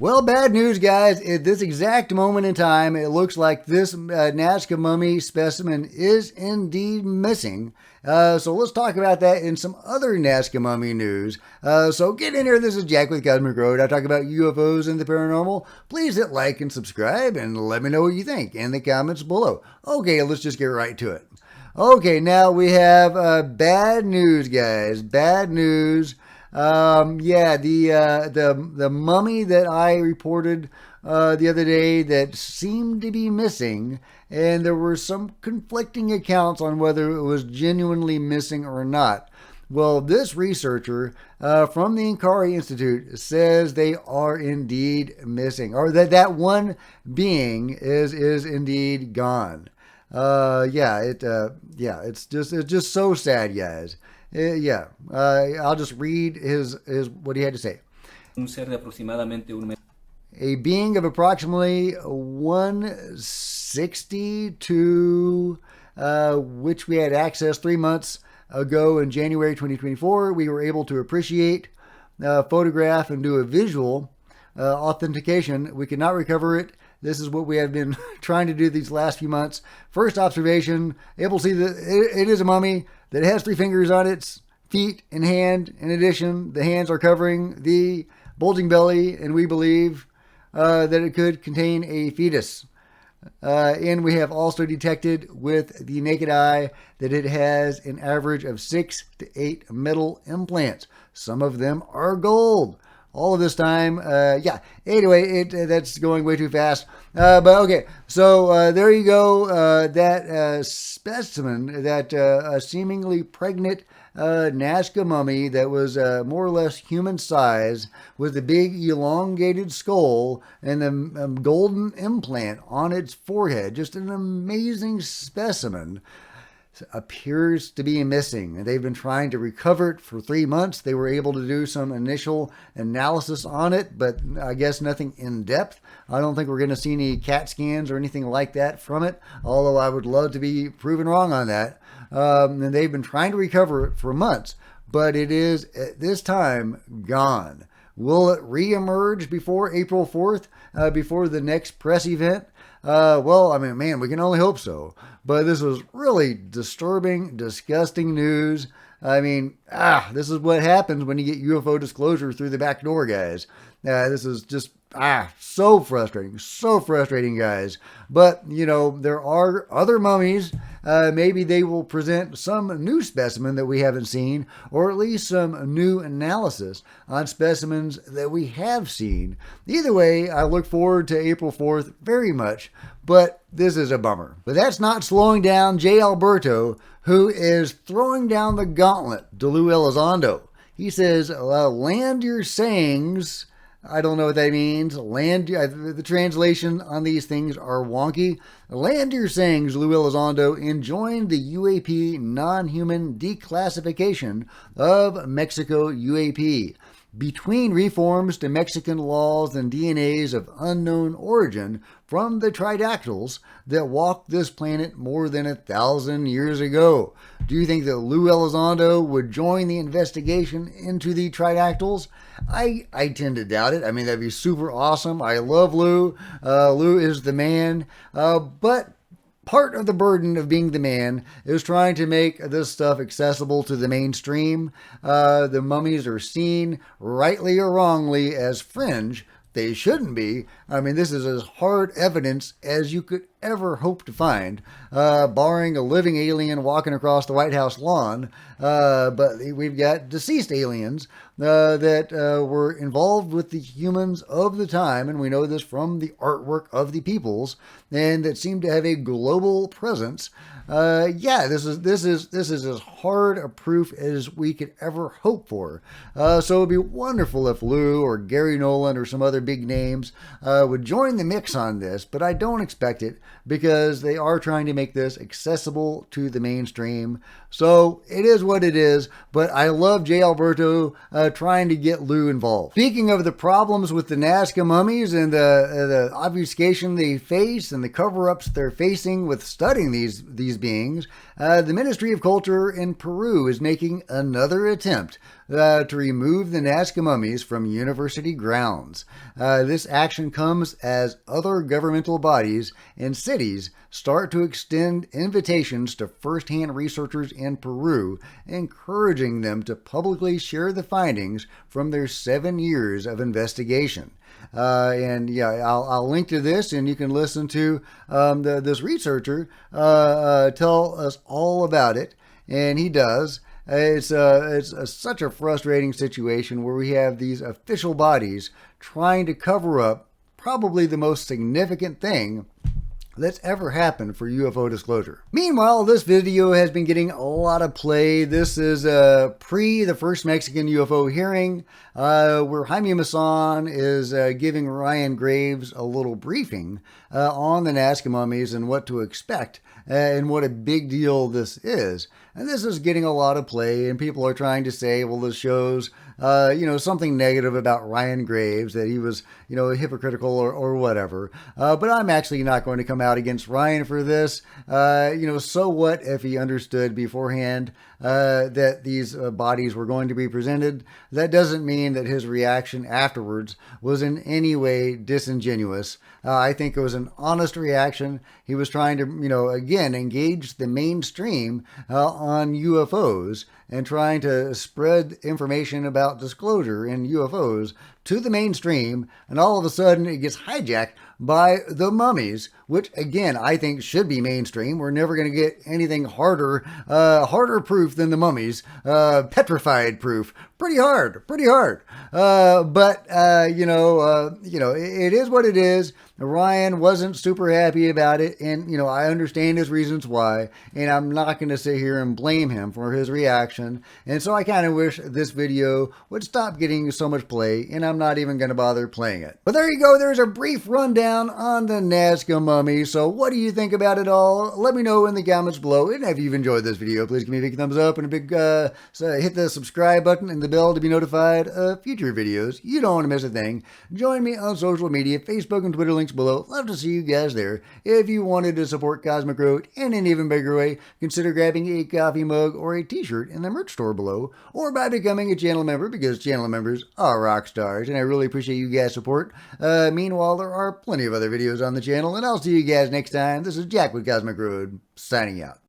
Well, bad news, guys. At this exact moment in time, it looks like this Nazca mummy specimen is indeed missing. So let's talk about that in some other Nazca mummy news. So get in here. This is Jack with Cosmic Road. I talk about UFOs and the paranormal. Please hit like and subscribe and let me know what you think in the comments below. Okay, let's just get right to it. Okay, now we have bad news, guys. Bad news. The mummy that I reported the other day that seemed to be missing, and there were some conflicting accounts on whether it was genuinely missing or not. Well, this researcher from the Inkari Institute says they are indeed missing, or that one being is indeed gone. It's just so sad, guys. I'll just read his what he had to say. A being of approximately 160 to which we had access 3 months ago in January 2024. We were able to appreciate, photograph, and do a visual authentication. We could not recover it. This is what we have been trying to do these last few months. First observation, able to see that it is a mummy that has 3 fingers on its feet and hand. In addition, the hands are covering the bulging belly, and we believe that it could contain a fetus. And we have also detected with the naked eye that it has an average of 6 to 8 metal implants. Some of them are gold. All of this time, anyway, that's going way too fast. But okay, so there you go. That specimen, that seemingly pregnant Nazca mummy that was more or less human size with a big elongated skull and a golden implant on its forehead. Just an amazing specimen. Appears to be missing. They've been trying to recover it for 3 months. They were able to do some initial analysis on it, but I guess nothing in depth. I don't think we're going to see any CAT scans or anything like that from it, although I would love to be proven wrong on that. And they've been trying to recover it for months, but it is at this time gone. Will it reemerge before April 4th, before the next press event? Well, I mean, man, we can only hope so. But this was really disturbing, disgusting news. I mean, this is what happens when you get UFO disclosure through the back door, guys. This is just, so frustrating, guys. But, you know, there are other mummies. Maybe they will present some new specimen that we haven't seen, or at least some new analysis on specimens that we have seen. Either way, I look forward to April 4th very much, but this is a bummer. But that's not slowing down J. Alberto, who is throwing down the gauntlet to Lou Elizondo. He says, land your sayings. I don't know what that means. The translation on these things are wonky. Land your sayings, Lou Elizondo, and join the U.A.P. non-human declassification of Mexico U.A.P. Between reforms to Mexican laws and DNAs of unknown origin from the tridactyls that walked this planet more than 1,000 years ago. Do you think that Lou Elizondo would join the investigation into the tridactyls? I tend to doubt it. I mean, that'd be super awesome. I love Lou. Lou is the man. But part of the burden of being the man is trying to make this stuff accessible to the mainstream. The mummies are seen, rightly or wrongly, as fringe. They shouldn't be. I mean, this is as hard evidence as you could ever hope to find, barring a living alien walking across the White House lawn. But we've got deceased aliens that were involved with the humans of the time, and we know this from the artwork of the peoples, and that seem to have a global presence. This is as hard a proof as we could ever hope for. So it'd be wonderful if Lou or Gary Nolan or some other big names would join the mix on this, but I don't expect it because they are trying to make this accessible to the mainstream. So it is what it is, but I love J. Alberto trying to get Lou involved. Speaking of the problems with the Nazca mummies and the obfuscation they face and the cover-ups they're facing with studying these beings, The Ministry of Culture in Peru is making another attempt to remove the Nazca mummies from university grounds. This action comes as other governmental bodies and cities start to extend invitations to first-hand researchers in Peru, encouraging them to publicly share the findings from their 7 years of investigation. And yeah, I'll link to this, and you can listen to this researcher tell us all about it, and he does. It's such a frustrating situation where we have these official bodies trying to cover up probably the most significant thing that's ever happened for UFO disclosure. Meanwhile, this video has been getting a lot of play. This is pre the first Mexican UFO hearing, where Jaime Maussan is giving Ryan Graves a little briefing on the Nazca mummies and what to expect and what a big deal this is. And this is getting a lot of play, and people are trying to say, well, this shows, something negative about Ryan Graves, that he was, hypocritical or whatever. But I'm actually not going to come out against Ryan for this. So what if he understood beforehand that these bodies were going to be presented? That doesn't mean that his reaction afterwards was in any way disingenuous. I think it was an honest reaction. He was trying to, again, engage the mainstream on UFOs and trying to spread information about disclosure in UFOs to the mainstream, and all of a sudden it gets hijacked by the mummies, which again I think should be mainstream. We're never going to get anything harder proof than the mummies. Petrified proof, pretty hard. But it is what it is. Ryan wasn't super happy about it, and I understand his reasons why, and I'm not going to sit here and blame him for his reaction. And so I kind of wish this video would stop getting so much play, and I'm not even going to bother playing it. But there you go. There's a brief rundown on the Nazca mummy. So what do you think about it all? Let me know in the comments below. And if you've enjoyed this video, please give me a big thumbs up and a big hit the subscribe button and the bell to be notified of future videos. You don't want to miss a thing. Join me on social media, Facebook and Twitter, links below. Love to see you guys there. If you wanted to support Cosmic Road in an even bigger way, consider grabbing a coffee mug or a t-shirt in the merch store below, or by becoming a channel member, because channel members are rock stars, and I really appreciate you guys' support. Meanwhile, there are plenty of other videos on the channel, and I'll see you guys next time. This is Jack with Cosmic Road, signing out.